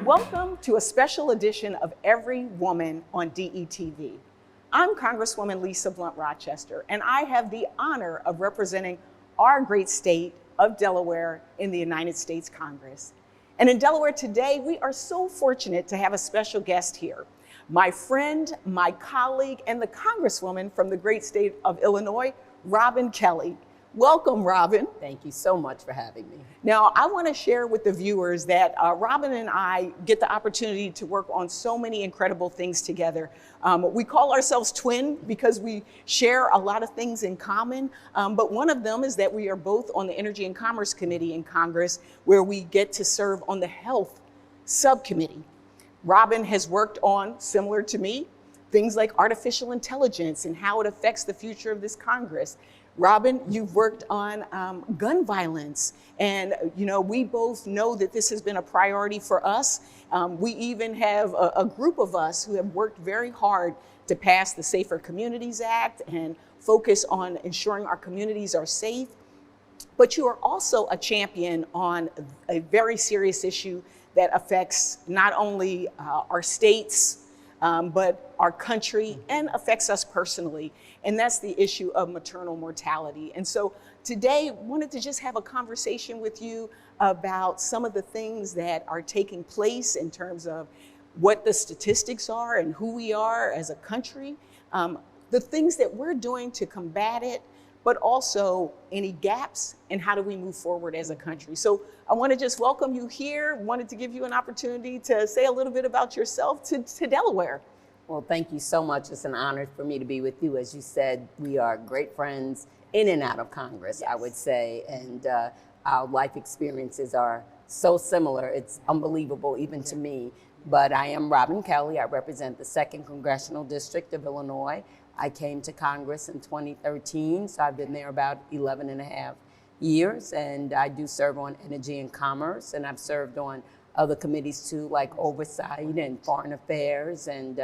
Welcome to a special edition of Every Woman on DETV. I'm Congresswoman Lisa Blunt Rochester, and I have the honor of representing our great state of Delaware in the United States Congress. And in Delaware today, we are so fortunate to have a special guest here. My friend, my colleague, and the Congresswoman from the great state of Illinois, Robin Kelly. Welcome, Robin. Thank you so much for having me. Now, I want to share with the viewers that Robin and I get the opportunity to work on so many incredible things together. We call ourselves twin because we share a lot of things in common, but one of them is that we are both on the Energy and Commerce Committee in Congress, where we get to serve on the Health Subcommittee. Robin has worked on, similar to me, things like artificial intelligence and how it affects the future of this Congress. Robin, you've worked on gun violence, and we both know that this has been a priority for us. We even have a group of us who have worked very hard to pass the Safer Communities Act and focus on ensuring our communities are safe. But you are also a champion on a very serious issue that affects not only our states, but our country and affects us personally. And that's the issue of maternal mortality. And so today, wanted to just have a conversation with you about some of the things that are taking place in terms of what the statistics are and who we are as a country, the things that we're doing to combat it, but also any gaps and how do we move forward as a country. So I want to just welcome you here. Wanted to give you an opportunity to say a little bit about yourself to Delaware. Well, thank you so much. It's an honor for me to be with you. As you said, we are great friends in and out of Congress, yes. I would say, and our life experiences are so similar. It's unbelievable even to me. But I am Robin Kelly. I represent the 2nd Congressional District of Illinois. I came to Congress in 2013, so I've been there about 11 and a half years, and I do serve on Energy and Commerce, and I've served on other committees too, like Oversight and Foreign Affairs, and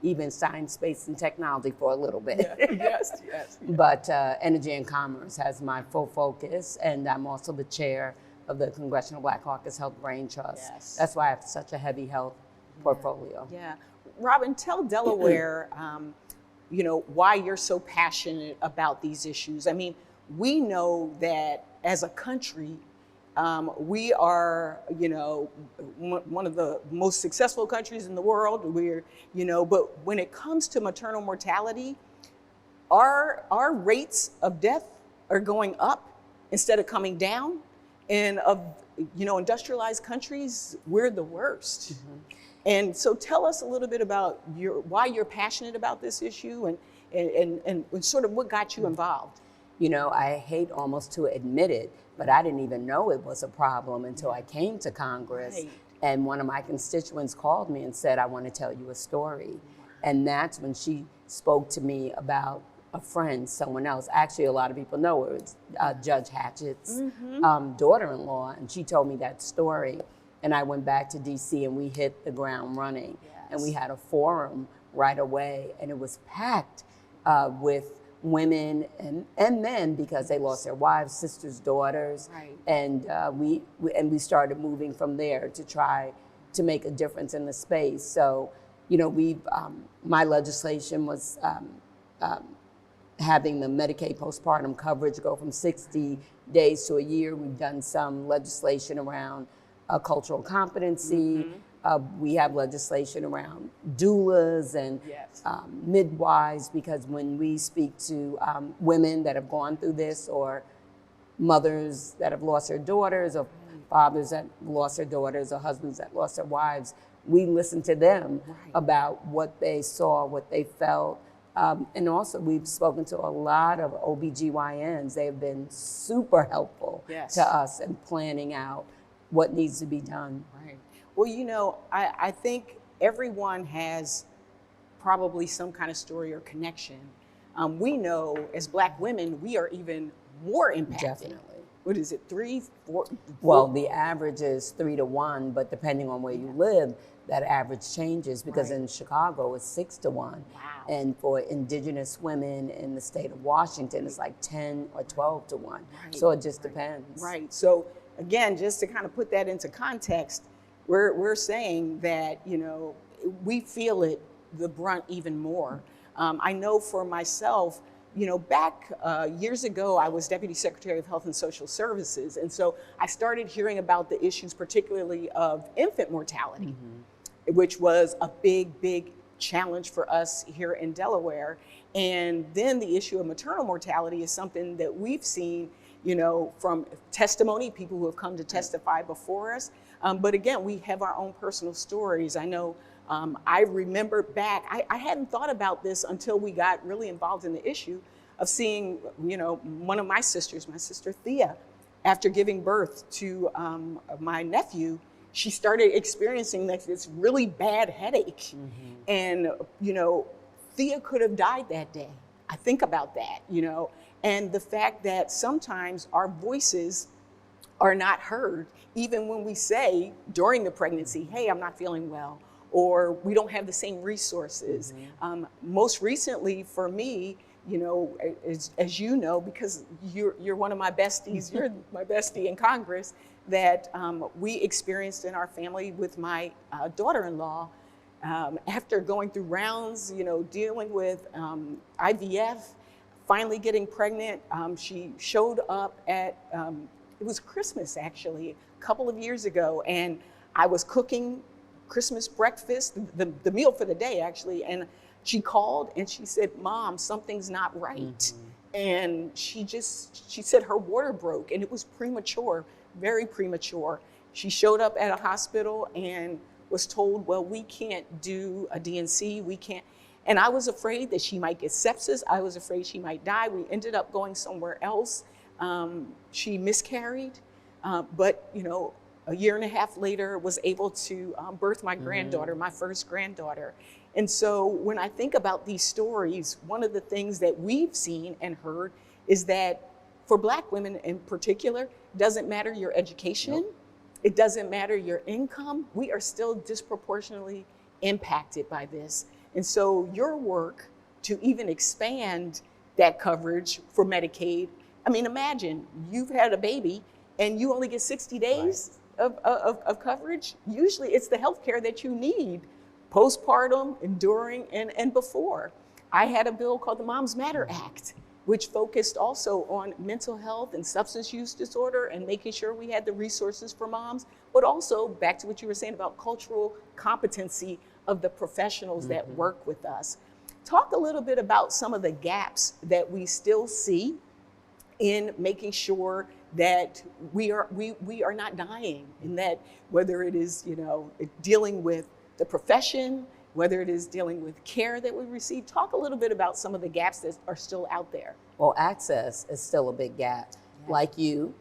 even Science, Space, and Technology for a little bit. Yeah. Yes. But Energy and Commerce has my full focus, and I'm also the chair of the Congressional Black Caucus Health Brain Trust. Yes. That's why I have such a heavy health portfolio. Yeah. Robin, tell Delaware, why you're so passionate about these issues. I mean, we know that as a country, we are, one of the most successful countries in the world. But when it comes to maternal mortality, our rates of death are going up instead of coming down. And of, industrialized countries, we're the worst. Mm-hmm. And so tell us a little bit about why you're passionate about this issue and sort of what got you involved. I hate almost to admit it, but I didn't even know it was a problem until I came to Congress. Right. And one of my constituents called me and said, I want to tell you a story. And that's when she spoke to me about a friend, someone else. Actually, a lot of people know her. It's Judge Hatchett's daughter-in-law, and she told me that story. And I went back to DC and we hit the ground running. Yes. And we had a forum right away, and it was packed with women and men because they lost their wives, sisters, daughters. Right. And we started moving from there to try to make a difference in the space. So, my legislation was having the Medicaid postpartum coverage go from 60 days to a year. We've done some legislation around cultural competency. Mm-hmm. We have legislation around doulas and yes. Midwives, because when we speak to women that have gone through this, or mothers that have lost their daughters, or fathers that lost their daughters, or husbands that lost their wives, we listen to them right. about what they saw, what they felt. And also we've spoken to a lot of OBGYNs. They have been super helpful yes. to us in planning out what needs to be done. Right. Well, I think everyone has probably some kind of story or connection. We know as Black women, we are even more impacted. Definitely. What is it, 3, 4? Well, the average is 3 to 1, but depending on where you live, that average changes, because right. in Chicago it's 6 to 1. Wow. And for indigenous women in the state of Washington, it's like 10 or 12 to 1. Right. So it just depends. Right. So again, just to kind of put that into context, we're saying that, we feel it, the brunt even more. I know for myself, back years ago, I was Deputy Secretary of Health and Social Services. And so I started hearing about the issues, particularly of infant mortality, which was a big, big challenge for us here in Delaware. And then the issue of maternal mortality is something that we've seen, from testimony, people who have come to testify before us. But again, we have our own personal stories. I know I remember back, I hadn't thought about this until we got really involved in the issue of seeing, one of my sisters, my sister Thea, after giving birth to my nephew, she started experiencing this really bad headache. And, Thea could have died that day. I think about that, and the fact that sometimes our voices are not heard, even when we say during the pregnancy, hey, I'm not feeling well, or we don't have the same resources. Most recently for me, as you know, because you're one of my besties, you're my bestie in Congress, that we experienced in our family with my daughter-in-law, after going through rounds, dealing with IVF, finally getting pregnant. She showed up at, it was Christmas actually, a couple of years ago, and I was cooking Christmas breakfast, the meal for the day actually, and she called and she said, Mom, something's not right. And she said her water broke, and it was premature, very premature. She showed up at a hospital and was told, well, we can't do a DNC, we can't. And I was afraid that she might get sepsis. I was afraid she might die. We ended up going somewhere else. She miscarried, but a year and a half later was able to birth my granddaughter, my first granddaughter. And so when I think about these stories, one of the things that we've seen and heard is that for Black women in particular, it doesn't matter your education, it doesn't matter your income, we are still disproportionately impacted by this. And so your work to even expand that coverage for Medicaid, I mean, imagine you've had a baby and you only get 60 days of coverage. Usually it's the healthcare that you need, postpartum, during, and before. I had a bill called the Moms Matter Act, which focused also on mental health and substance use disorder and making sure we had the resources for moms, but also back to what you were saying about cultural competency of the professionals that work with us. Talk a little bit about some of the gaps that we still see in making sure that we are not dying, and that whether it is dealing with the profession, whether it is dealing with care that we receive. Talk a little bit about some of the gaps that are still out there. Well, access is still a big gap. Like you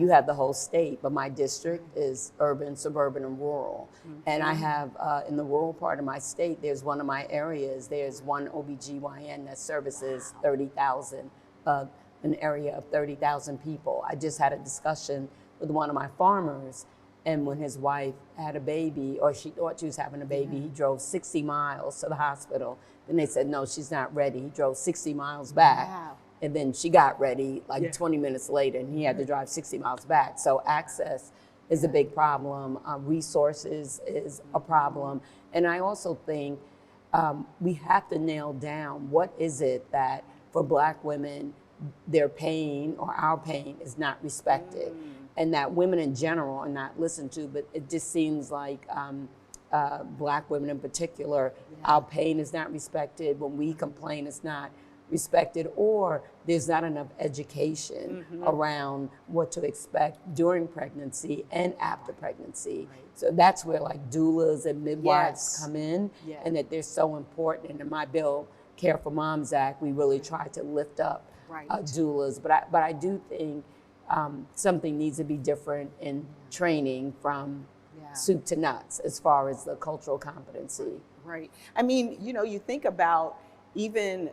have the whole state, but my district is urban, suburban, and rural. And I have, in the rural part of my state, there's one of my areas, there's one OBGYN that services 30,000, an area of 30,000 people. I just had a discussion with one of my farmers, and when his wife had a baby, or she thought she was having a baby, he drove 60 miles to the hospital. Then they said, no, she's not ready. He drove 60 miles back. Wow. And then she got ready 20 minutes later, and he had to drive 60 miles back. So access is a big problem. Resources is a problem. And I also think we have to nail down what is it that for Black women, their pain or our pain is not respected. And that women in general are not listened to, but it just seems like Black women in particular, our pain is not respected. When we complain, it's not respected, or there's not enough education around what to expect during pregnancy and after pregnancy. So that's where like doulas and midwives come in, and that they're so important. And in my bill, Care for Moms Act, we really try to lift up doulas. But I do think something needs to be different in training from soup to nuts as far as the cultural competency. Right. I mean, you think about even,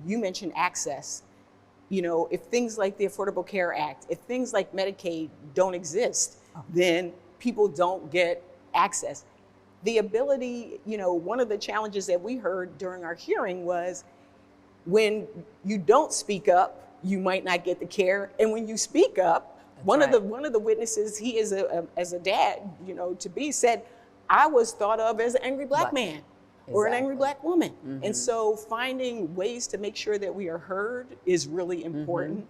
you mentioned access. If things like the Affordable Care Act, if things like Medicaid don't exist, then people don't get access. The ability, one of the challenges that we heard during our hearing was when you don't speak up, you might not get the care. And when you speak up, One of the witnesses, he is as a dad, you know, to be said, I was thought of as an angry black man or an angry black woman. And so finding ways to make sure that we are heard is really important.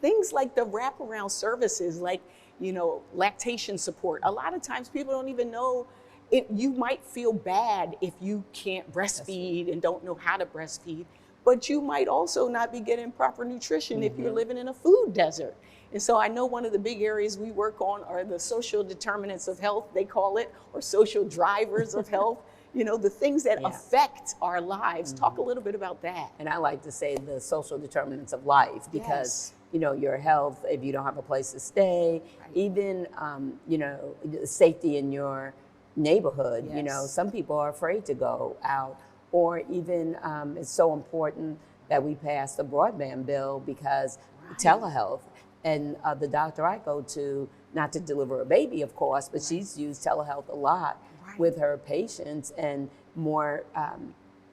Things like the wraparound services, like, you know, lactation support. A lot of times people don't even know it. You might feel bad if you can't breastfeed and don't know how to breastfeed, but you might also not be getting proper nutrition if you're living in a food desert. And so I know one of the big areas we work on are the social determinants of health, they call it, or social drivers of health. You know, the things that affect our lives. Talk a little bit about that. And I like to say the social determinants of life, because you know, your health, if you don't have a place to stay, even you know, safety in your neighborhood. You know, some people are afraid to go out, or even it's so important that we passed the broadband bill because telehealth. And the doctor I go to, not to deliver a baby, of course, but she's used telehealth a lot with her patients, and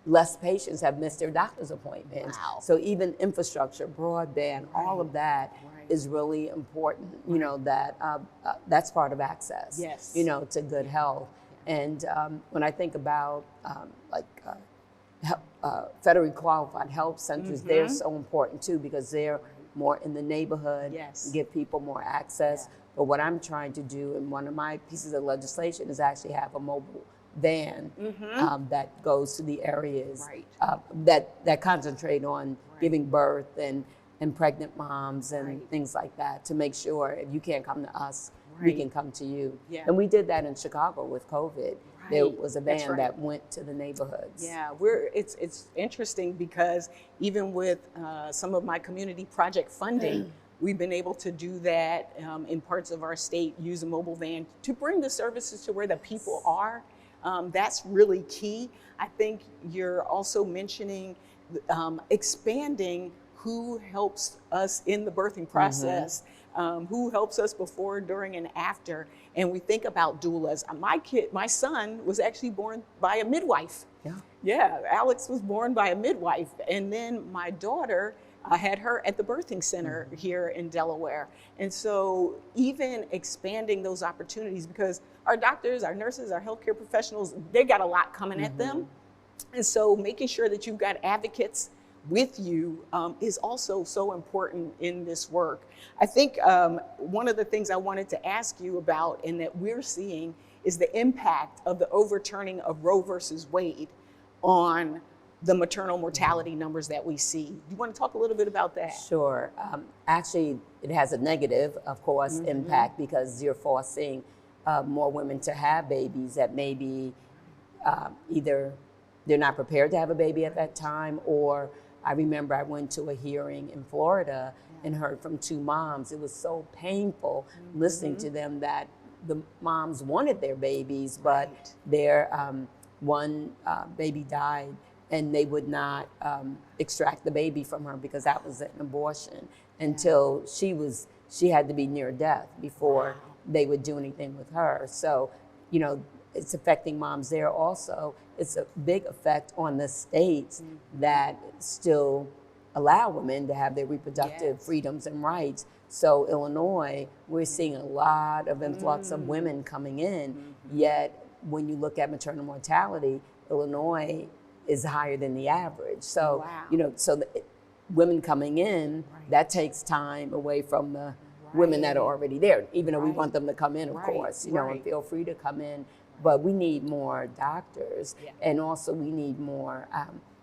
less patients have missed their doctor's appointments. So even infrastructure, broadband, all of that is really important. You know, that that's part of access. You know, to good health. And when I think about federally qualified health centers, they're so important too, because they're more in the neighborhood, give people more access. But what I'm trying to do, and one of my pieces of legislation, is actually have a mobile van that goes to the areas that concentrate on giving birth and pregnant moms and things like that, to make sure if you can't come to us, we can come to you. And we did that in Chicago with COVID. There was a van that went to the neighborhoods. It's interesting because even with some of my community project funding, we've been able to do that in parts of our state, use a mobile van to bring the services to where the people are. That's really key. I think you're also mentioning expanding who helps us in the birthing process, who helps us before, during, and after. And we think about doulas. My son was actually born by a midwife. Alex was born by a midwife. And then my daughter, I had her at the birthing center here in Delaware. And so even expanding those opportunities, because our doctors, our nurses, our healthcare professionals, they got a lot coming at them. And so making sure that you've got advocates with you is also so important in this work. I think one of the things I wanted to ask you about, and that we're seeing, is the impact of the overturning of Roe versus Wade on the maternal mortality numbers that we see. You want to talk a little bit about that? Sure. Actually, it has a negative, of course, impact, because you're forcing more women to have babies that maybe either they're not prepared to have a baby at that time, or I remember I went to a hearing in Florida and heard from two moms. It was so painful listening to them, that the moms wanted their babies, but their one baby died, and they would not extract the baby from her because that was an abortion, until she had to be near death before they would do anything with her. So, you know, it's affecting moms there also. It's a big effect on the states that still allow women to have their reproductive freedoms and rights. So Illinois, we're seeing a lot of influx of women coming in, yet when you look at maternal mortality, Illinois is higher than the average. So, you know, women coming in, that takes time away from the women that are already there, even though we want them to come in, of course, you know, and feel free to come in. But we need more doctors, and also we need more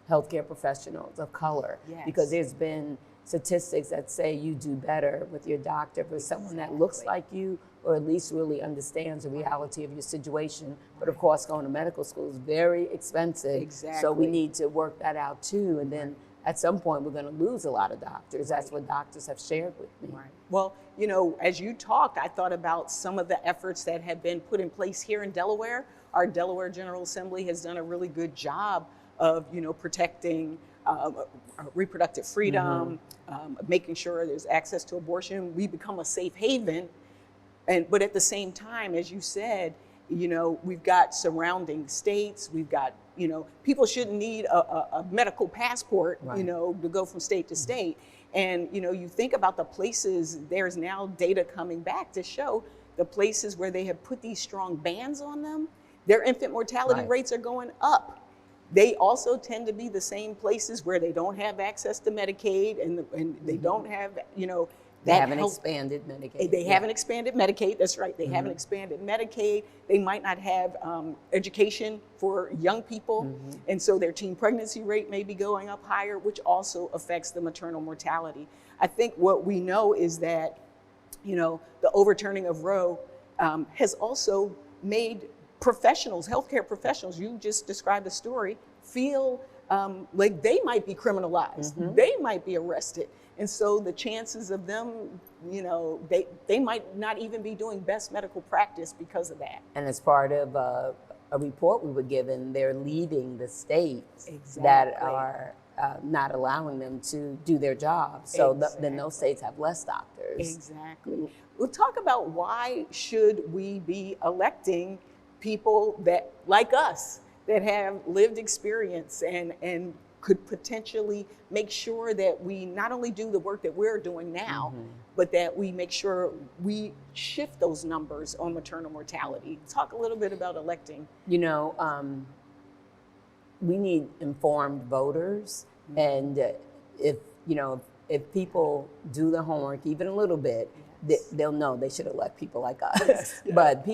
healthcare professionals of color, because there's been statistics that say you do better with your doctor for someone that looks like you, or at least really understands the reality of your situation. But of course, going to medical school is very expensive. So we need to work that out too. And then at some point, we're going to lose a lot of doctors. That's what doctors have shared with me. Well, you know, as you talked, I thought about some of the efforts that have been put in place here in Delaware. Our Delaware General Assembly has done a really good job of, you know, protecting reproductive freedom, making sure there's access to abortion. We become a safe haven. But at the same time, as you said, you know, we've got surrounding states, we've got, You know, people shouldn't need a medical passport, Right. you know, to go from state to state. And, you know, you think about the places, there's now data coming back to show the places where they have put these strong bans on them, their infant mortality Right. rates are going up. They also tend to be the same places where they don't have access to Medicaid and they don't have, you know, They that haven't health. expanded Medicaid. They haven't expanded Medicaid, that's right. They haven't expanded Medicaid. They might not have education for young people. And so their teen pregnancy rate may be going up higher, which also affects the maternal mortality. I think what we know is that, you know, the overturning of Roe has also made professionals, healthcare professionals, you just described the story, feel like they might be criminalized, they might be arrested. And so the chances of them, you know, they might not even be doing best medical practice because of that. And as part of a report we were given, they're leaving the states Exactly. that are not allowing them to do their job. So then those states have less doctors. Exactly. We'll talk about why should we be electing people that, like us, that have lived experience and could potentially make sure that we not only do the work that we're doing now, but that we make sure we shift those numbers on maternal mortality. Talk a little bit about electing. You know, we need informed voters, and if you know, if people do the homework even a little bit, they'll know they should elect people like us. Yes. But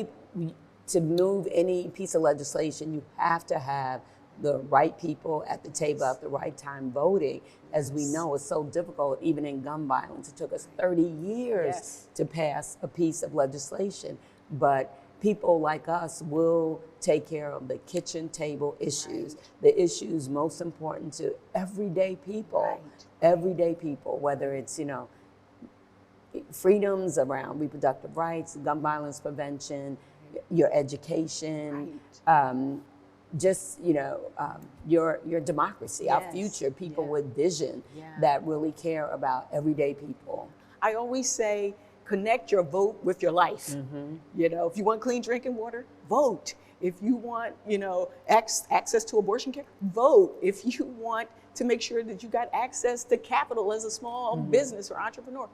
to move any piece of legislation, you have to have the right people at the table at the right time voting. As we know, it's so difficult, even in gun violence. It took us 30 years to pass a piece of legislation. But people like us will take care of the kitchen table issues, the issues most important to everyday people, everyday people, whether it's, you know, freedoms around reproductive rights, gun violence prevention, your education, just, you know, your democracy, our future, people with vision that really care about everyday people. I always say, connect your vote with your life. You know, if you want clean drinking water, vote. If you want, you know, access to abortion care, vote. If you want to make sure that you got access to capital as a small business or entrepreneur,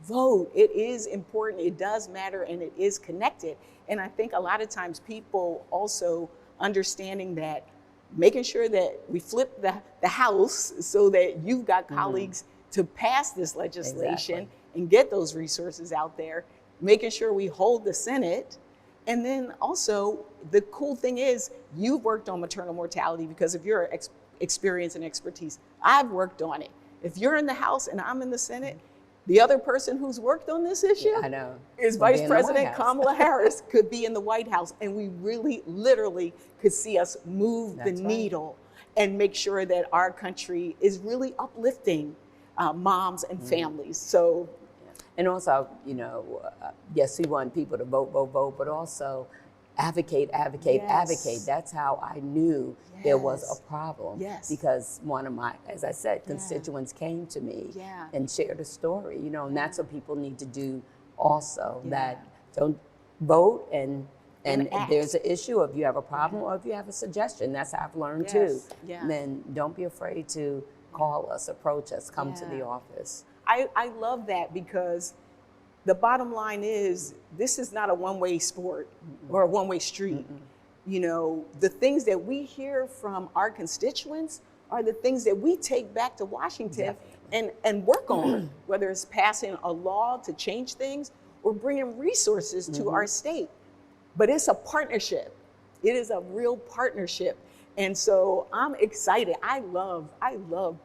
vote. It is important, it does matter, and it is connected. And I think a lot of times people also understanding that, making sure that we flip the House so that you've got colleagues to pass this legislation and get those resources out there, making sure we hold the Senate. And then also, the cool thing is, you've worked on maternal mortality because of your experience and expertise. I've worked on it. If you're in the House and I'm in the Senate, the other person who's worked on this issue is Vice President Kamala Harris, could be in the White House. And we really, literally could see us move the needle and make sure that our country is really uplifting moms and families. So, and also, you know, yes, we want people to vote, but also advocate. That's how I knew there was a problem. Because one of my, as I said, constituents came to me and shared a story, you know, and that's what people need to do also, that don't vote and if there's an issue, if you have a problem or if you have a suggestion, that's how I've learned too. Then don't be afraid to call us, approach us, come to the office. I love that, because the bottom line is, this is not a one-way sport or a one-way street. You know, the things that we hear from our constituents are the things that we take back to Washington and work on, whether it's passing a law to change things or bringing resources to our state. But it's a partnership. It is a real partnership. And so I'm excited. I love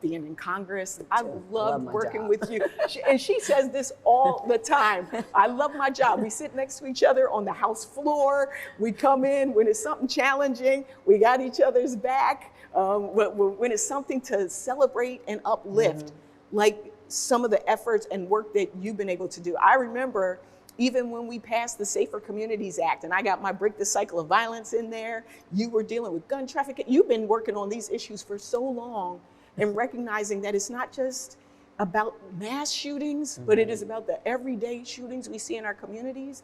being in Congress. I love working with you. And she says this all the time. I love my job. We sit next to each other on the House floor. We come in when it's something challenging. We got each other's back. When it's something to celebrate and uplift, like some of the efforts and work that you've been able to do. I remember even when we passed the Safer Communities Act, and I got my Break the Cycle of Violence in there, you were dealing with gun trafficking. You've been working on these issues for so long, and recognizing that it's not just about mass shootings, but it is about the everyday shootings we see in our communities.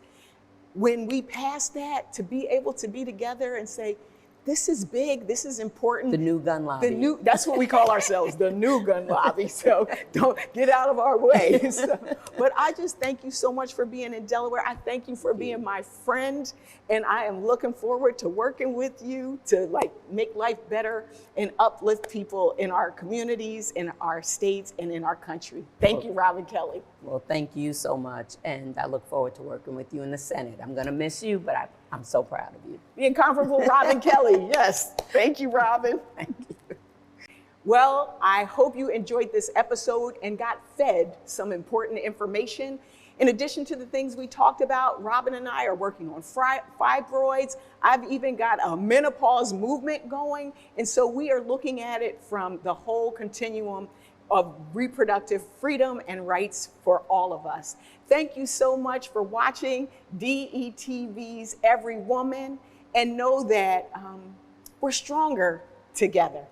When we passed that, to be able to be together and say, this is big, this is important. The new gun lobby. That's what we call ourselves, the new gun lobby. So don't get out of our way. So, but I just thank you so much for being in Delaware. I thank you for being my friend. And I am looking forward to working with you to make life better and uplift people in our communities, in our states, and in our country. Thank you, Robin Kelly. Well, thank you so much. And I look forward to working with you in the Senate. I'm going to miss you, but I'm so proud of you. The incomparable Robin Kelly. Yes. Thank you, Robin. Thank you. Well, I hope you enjoyed this episode and got fed some important information. In addition to the things we talked about, Robin and I are working on fibroids. I've even got a menopause movement going. And so we are looking at it from the whole continuum of reproductive freedom and rights for all of us. Thank you so much for watching DETV's Every Woman, and know that we're stronger together.